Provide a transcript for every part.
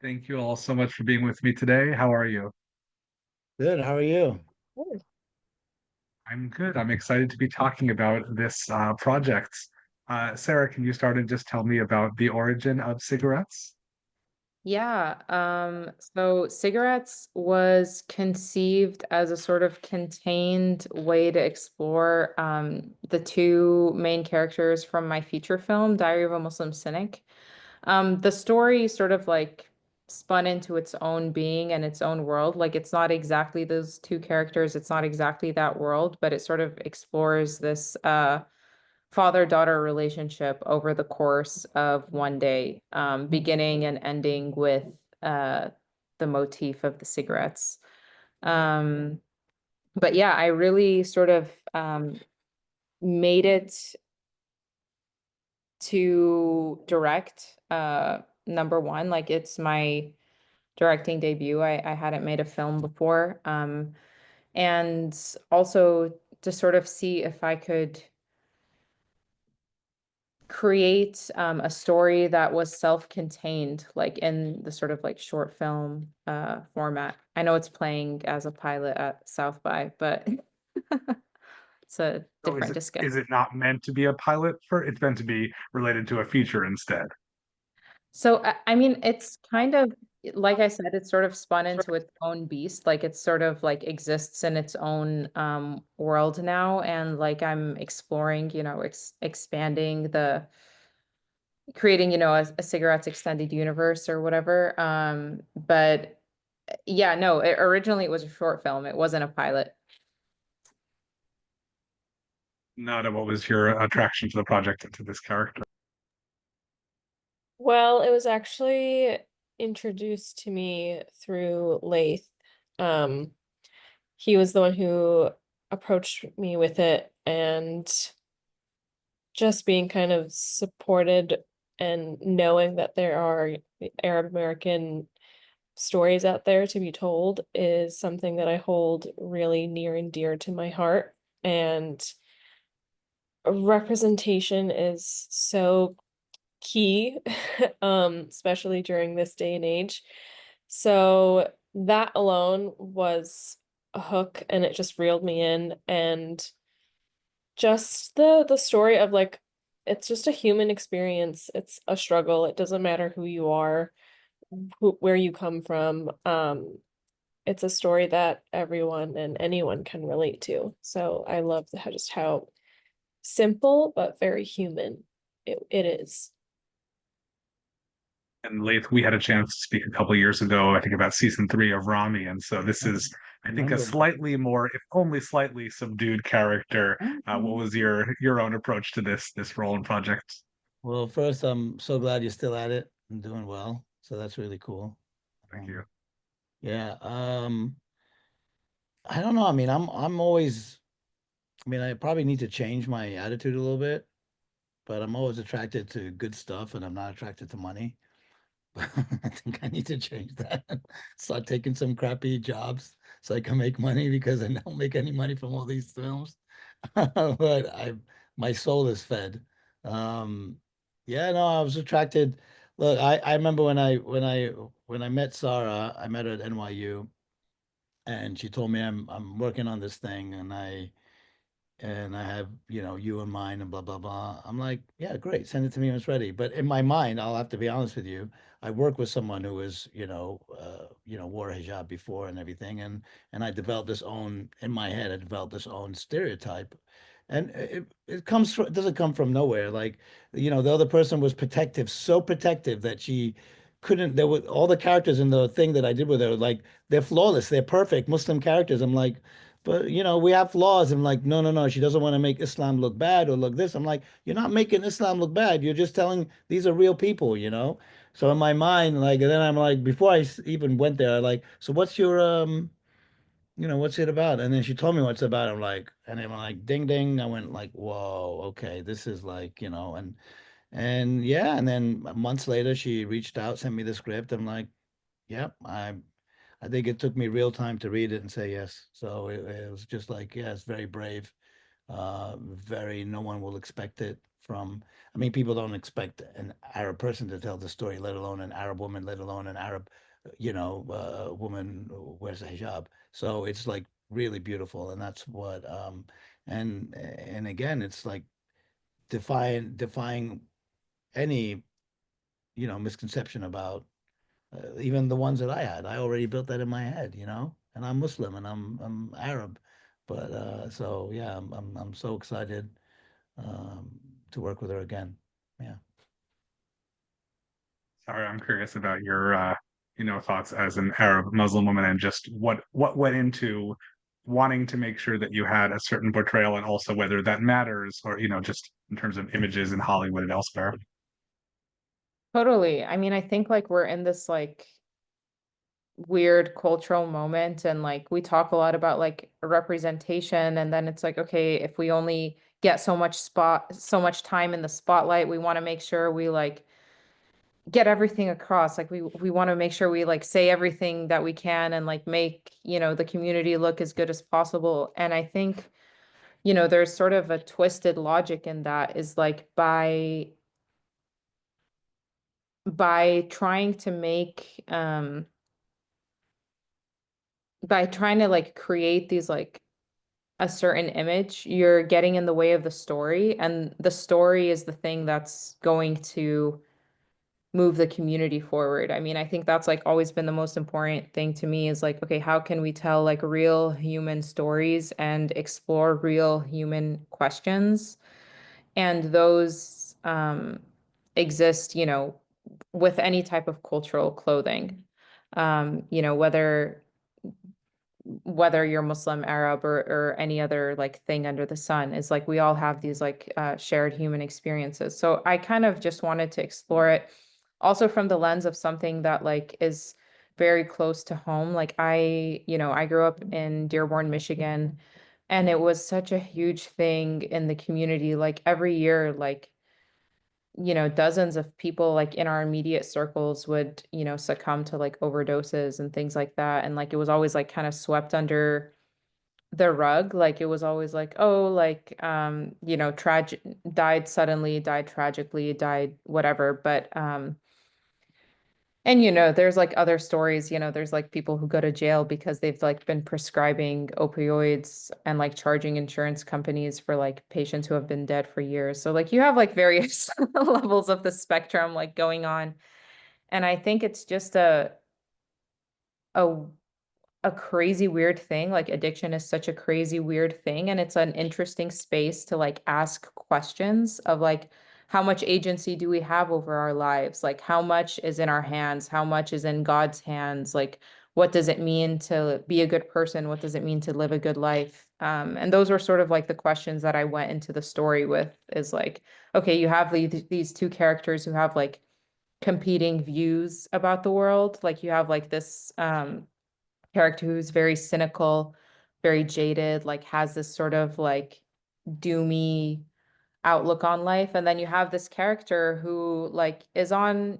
Thank you all so much for being with me today. How are you? Good. How are you? Good. I'm good. I'm excited to be talking about this project. Sarah, can you start and just tell me about the origin of cigarettes? Yeah, so cigarettes was conceived as a sort of contained way to explore the two main characters from my feature film, Diary of a Muslim Cynic. The story sort of like spun into its own being and its own world. Like it's not exactly those two characters, it's not exactly that world, but it sort of explores this father-daughter relationship over the course of one day, beginning and ending with the motif of the cigarettes. Um, but yeah, I really sort of made it to direct number one. Like it's my directing debut. I hadn't made a film before. And also to sort of see if I could create a story that was self-contained, like in the sort of like short film format. I know it's playing as a pilot at South by, but it's a So different discussion. is it not meant to be a pilot for it's meant to be related to a feature instead? So I mean, it's kind of like I said, it's sort of spun into its own beast. Like it's sort of like exists in its own world now, and like I'm exploring, expanding the creating, a cigarettes extended universe or whatever. But yeah, no, originally it was a short film. It wasn't a pilot. Not what was your attraction to the project and to this character? Well, it was actually introduced to me through Laith. Um, he was the one who approached me with it, and just being kind of supported and knowing that there are Arab American stories out there to be told is something that I hold really near and dear to my heart. And representation is so key, especially during this day and age. So that alone was a hook, and it just reeled me in. And just the story of like, it's just a human experience. It's a struggle. It doesn't matter who you are, where you come from. It's a story that everyone and anyone can relate to. So I love just how simple but very human it is. And Laith, we had a chance to speak a couple of years ago, I think about season three of Rami. And so this is, I think, a slightly more, if only slightly subdued character. What was your own approach to this role and project? Well, first, I'm so glad you're still at it and doing well. So that's really cool. Thank you. Yeah. I don't know. I mean, I'm always, I mean, I probably need to change my attitude a little bit, but I'm always attracted to good stuff and I'm not attracted to money. I think I need to change that. Start taking some crappy jobs so I can make money because I don't make any money from all these films. But my soul is fed. Um, yeah, no, I was attracted. Look, I remember when I met Sarah, I met her at NYU, and she told me I'm working on this thing, and I have, you in mind and blah, blah, blah. I'm like, yeah, great. Send it to me when it's ready. But in my mind, I'll have to be honest with you. I work with someone who is, wore a hijab before and everything. And I developed this own, in my head, I developed this own stereotype. And it comes from, it doesn't come from nowhere. Like, the other person was protective, so protective that she couldn't, there were all the characters in the thing that I did with her, like, they're flawless, they're perfect Muslim characters. I'm like, but we have flaws. I'm like, no, no, no. She doesn't want to make Islam look bad or look this. I'm like, you're not making Islam look bad. You're just telling these are real people. So in my mind, like, and then I'm like, before even went there, I like, so what's your what's it about? And then she told me what's it about. I'm like, and I'm like, ding ding. I went like, whoa, okay, this is like, and yeah, and then months later she reached out, sent me the script. I'm like, yep, I think it took me real time to read it and say yes. So it was just like, yeah, it's very brave. Very, no one will expect it from, I mean, people don't expect an Arab person to tell the story, let alone an Arab woman, let alone an Arab, woman who wears a hijab. So it's like really beautiful, and that's what, and again, it's like defying any, misconception about even the ones that I had. I already built that in my head, and I'm Muslim and I'm Arab, but so yeah, I'm so excited to work with her again. Yeah. Sorry, I'm curious about your thoughts as an Arab Muslim woman and just what went into wanting to make sure that you had a certain portrayal and also whether that matters or just in terms of images in Hollywood and elsewhere. Totally. I mean, I think like we're in this like weird cultural moment, and like we talk a lot about like representation, and then it's like, okay, if we only get so much time in the spotlight, we want to make sure we like get everything across. Like we want to make sure we like say everything that we can and like make, the community look as good as possible. And I think, there's sort of a twisted logic in that, is like by trying to make by trying to like create these like a certain image, you're getting in the way of the story, and the story is the thing that's going to move the community forward. I mean, I think that's like always been the most important thing to me, is like, okay, how can we tell like real human stories and explore real human questions? And those exist, with any type of cultural clothing. Whether you're Muslim, Arab, or any other like thing under the sun, is like we all have these like shared human experiences. So I kind of just wanted to explore it also from the lens of something that like is very close to home. Like I grew up in Dearborn, Michigan, and it was such a huge thing in the community. Like every year, like dozens of people like in our immediate circles would, succumb to like overdoses and things like that. And like it was always like kind of swept under the rug. Like it was always like, oh, like tragic, died suddenly, died tragically, died whatever. But and there's like other stories, there's like people who go to jail because they've like been prescribing opioids and like charging insurance companies for like patients who have been dead for years. So like you have like various levels of the spectrum like going on. And I think it's just a a crazy weird thing. Like addiction is such a crazy weird thing, and it's an interesting space to like ask questions of like, how much agency do we have over our lives? Like how much is in our hands? How much is in God's hands? Like what does it mean to be a good person? What does it mean to live a good life? And those were sort of like the questions that I went into the story with, is like, okay, you have these two characters who have like competing views about the world. Like you have like this character who's very cynical, very jaded, like has this sort of like doomy outlook on life. And then you have this character who like is on,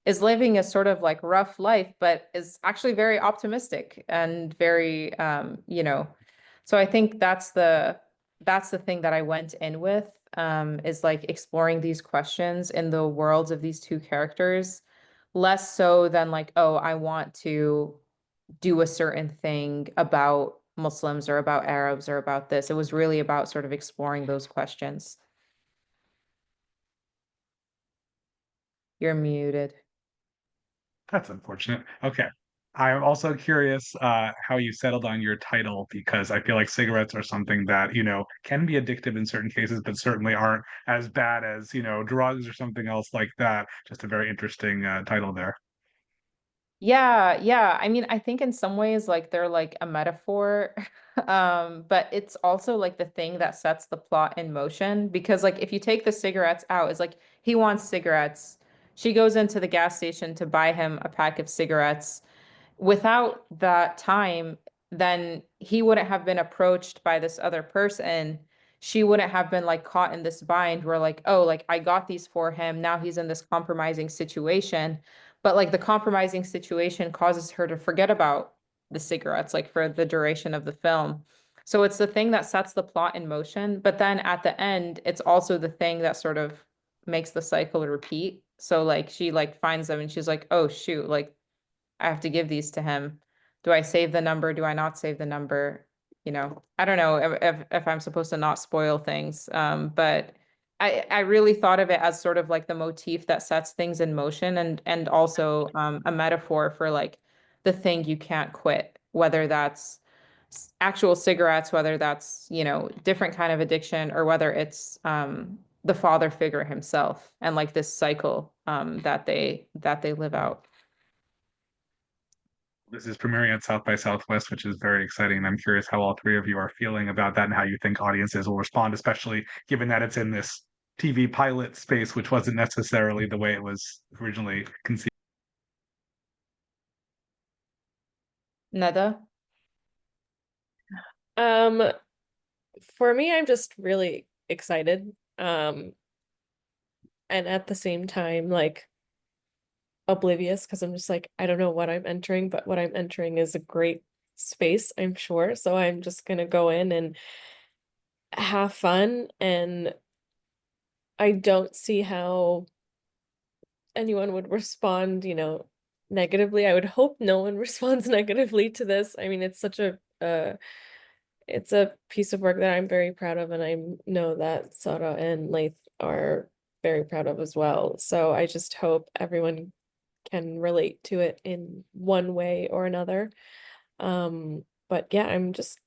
is living a sort of like rough life, but is actually very optimistic and very, so I think that's the thing that I went in with, is like exploring these questions in the worlds of these two characters, less so than like, oh, I want to do a certain thing about Muslims or about Arabs or about this. It was really about sort of exploring those questions. You're muted. That's unfortunate. Okay. I'm also curious how you settled on your title because I feel like cigarettes are something that, can be addictive in certain cases, but certainly aren't as bad as, drugs or something else like that. Just a very interesting title there. Yeah, yeah. I mean, I think in some ways like they're like a metaphor. But it's also like the thing that sets the plot in motion, because like if you take the cigarettes out, it's like he wants cigarettes. She goes into the gas station to buy him a pack of cigarettes. Without that time, then he wouldn't have been approached by this other person. She wouldn't have been like caught in this bind where like, oh, like I got these for him. Now he's in this compromising situation. But like the compromising situation causes her to forget about the cigarettes, like for the duration of the film. So it's the thing that sets the plot in motion, but then at the end, it's also the thing that sort of makes the cycle repeat. So like she like finds them and she's like, oh shoot, like I have to give these to him. Do I save the number? Do I not save the number? You know, I don't know if I'm supposed to not spoil things. But I really thought of it as sort of like the motif that sets things in motion and also a metaphor for like the thing you can't quit, whether that's actual cigarettes, whether that's, you know, different kind of addiction, or whether it's the father figure himself and like this cycle that they live out. This is premiering at South by Southwest, which is very exciting. I'm curious how all three of you are feeling about that and how you think audiences will respond, especially given that it's in this TV pilot space, which wasn't necessarily the way it was originally conceived. Neda? For me, I'm just really excited. And at the same time, like oblivious, because I'm just like, I don't know what I'm entering, but what I'm entering is a great space, I'm sure. So I'm just gonna go in and have fun, and I don't see how anyone would respond, you know, negatively. I would hope no one responds negatively to this. I mean, it's such a it's a piece of work that I'm very proud of, and I know that Sarah and Laith are very proud of as well. So I just hope everyone can relate to it in one way or another. But yeah, I'm just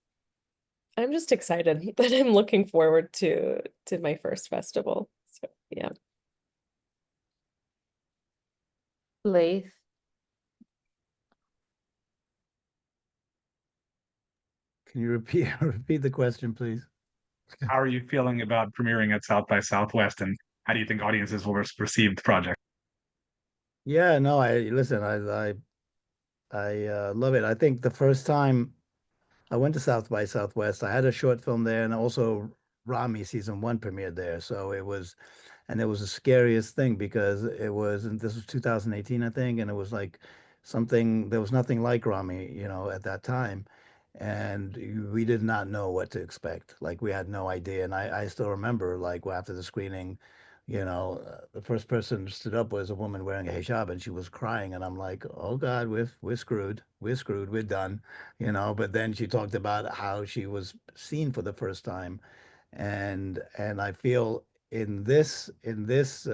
excited that I'm looking forward to my first festival. So yeah. Laith? Can you repeat repeat the question, please? How are you feeling about premiering at South by Southwest, and how do you think audiences will receive the project? Yeah, no, I listen, love it. I think the first time I went to South by Southwest, I had a short film there, and also Rami season one premiered there. So it was, and it was the scariest thing because it was, and this was 2018, I think, and it was like something, there was nothing like Rami, you know, at that time. And we did not know what to expect. Like we had no idea. And I still remember like after the screening, you know, the first person who stood up was a woman wearing a hijab and she was crying. And I'm like, oh God, we're screwed. We're screwed. We're done, you know. But then she talked about how she was seen for the first time. And I feel in this instance,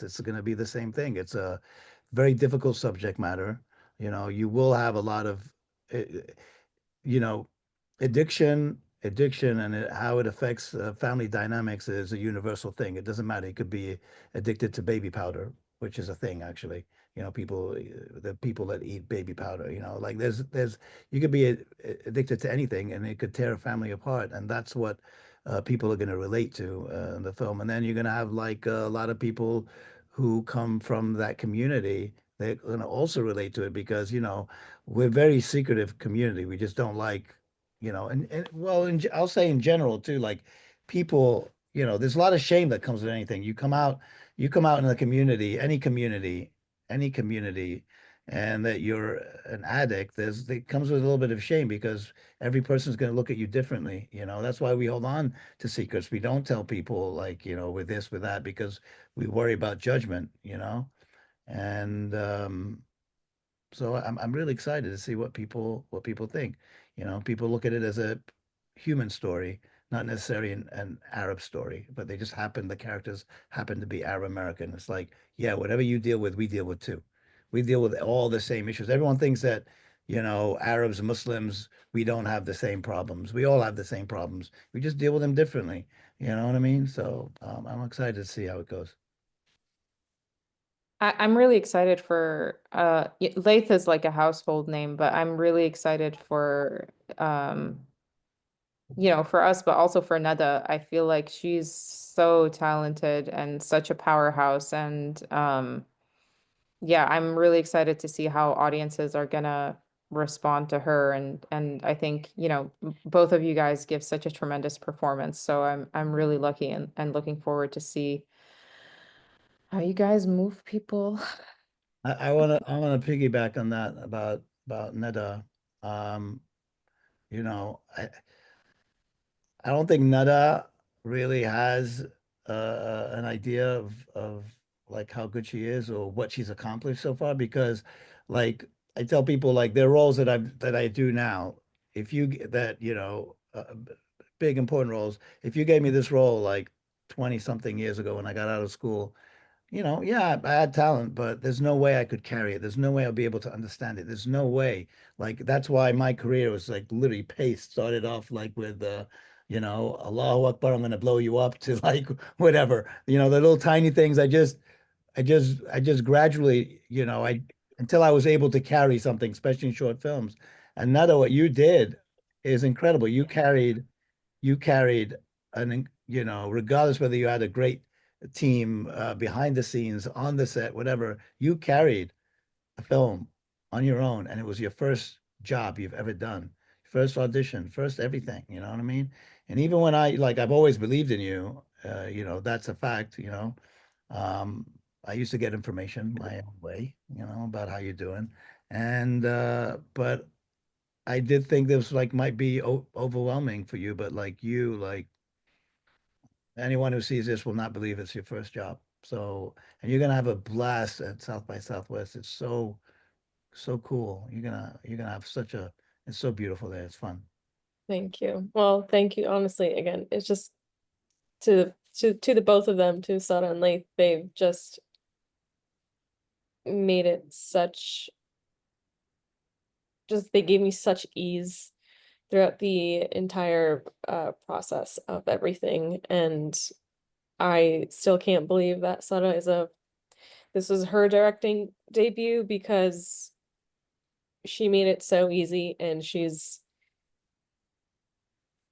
it's going to be the same thing. It's a very difficult subject matter. You know, you will have a lot of, uh, you know, addiction and how it affects family dynamics is a universal thing. It doesn't matter. You could be addicted to baby powder, which is a thing actually. You know, the people that eat baby powder, you know, like you could be addicted to anything and it could tear a family apart. And that's what people are going to relate to in the film. And then you're going to have like a lot of people who come from that community. They're going to also relate to it because, you know, we're a very secretive community. We just don't like, you know, and well, I'll say in general too, like people, you know, there's a lot of shame that comes with anything. You come out in the community, any community, and that you're an addict, it comes with a little bit of shame because every person's going to look at you differently. You know, that's why we hold on to secrets. We don't tell people like, you know, with this, with that, because we worry about judgment, you know, and so I'm really excited to see what people think. You know, people look at it as a human story, not necessarily an Arab story, but the characters happen to be Arab American. It's like, yeah, whatever you deal with, we deal with too. We deal with all the same issues. Everyone thinks that, you know, Arabs, Muslims, we don't have the same problems. We all have the same problems. We just deal with them differently. You know what I mean? So I'm excited to see how it goes. I'm really excited for Laith is like a household name, but I'm really excited for you know, for us, but also for Neda. I feel like she's so talented and such a powerhouse. And yeah, I'm really excited to see how audiences are gonna respond to her. And I think, you know, both of you guys give such a tremendous performance. So I'm really lucky and looking forward to see how you guys move people. I wanna piggyback on that about Neda. Um, you know, I don't think Nada really has an idea of like how good she is or what she's accomplished so far because like I tell people like there are roles that I do now. If you that you know big important roles. If you gave me this role like 20 something years ago when I got out of school, you know, yeah, I had talent, but there's no way I could carry it. There's no way I'll be able to understand it. There's no way. Like that's why my career was like literally paced. Started off like with you know, Allahu Akbar, I'm gonna blow you up to like whatever. You know, the little tiny things I just gradually, you know, I until I was able to carry something, especially in short films. And Nada, what you did is incredible. You carried you know, regardless whether you had a great team behind the scenes, on the set, whatever, you carried a film on your own, and it was your first job you've ever done, first audition, first everything. You know what I mean? And even when I've always believed in you. You know, that's a fact. You know, um, I used to get information my own way, you know, about how you're doing, and but I did think this like might be overwhelming for you, but like anyone who sees this will not believe it's your first job. So, and you're gonna have a blast at South by Southwest. It's so cool. You're gonna have such a it's so beautiful there. It's fun. Thank you. Well, thank you. Honestly, again, it's just to the both of them, to Sada and Laith, they've just made it they gave me such ease throughout the entire process of everything. And I still can't believe that Sada this was her directing debut, because she made it so easy, and she's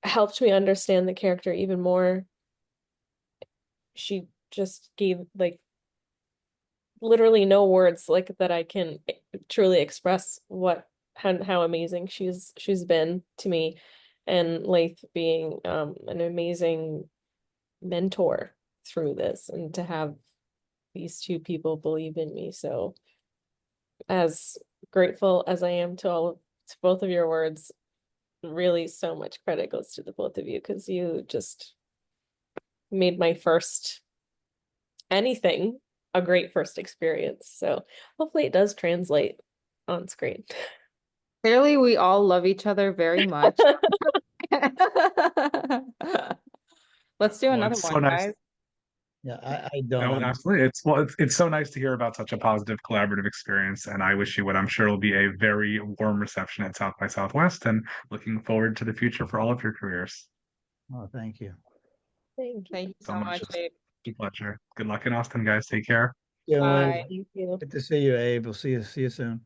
helped me understand the character even more. She just gave like literally no words like that I can truly express how amazing she's been to me, and Laith being an amazing mentor through this, and to have these two people believe in me. So as grateful as I am to both of your words, really so much credit goes to the both of you, because you just made my first anything a great first experience. So hopefully it does translate on screen. Clearly, we all love each other very much. Let's do Well, another it's so one, nice. guys. Yeah, I don't. No, absolutely. It's so nice to hear about such a positive collaborative experience, and I wish you what I'm sure will be a very warm reception at South by Southwest, and looking forward to the future for all of your careers. Oh, thank you. Thank you. Thank you So so much. much, It's Abe. a pleasure. Good luck in Austin, guys. Take care. Yeah, Bye. Thank you. good to see you, Abe. We'll see you soon.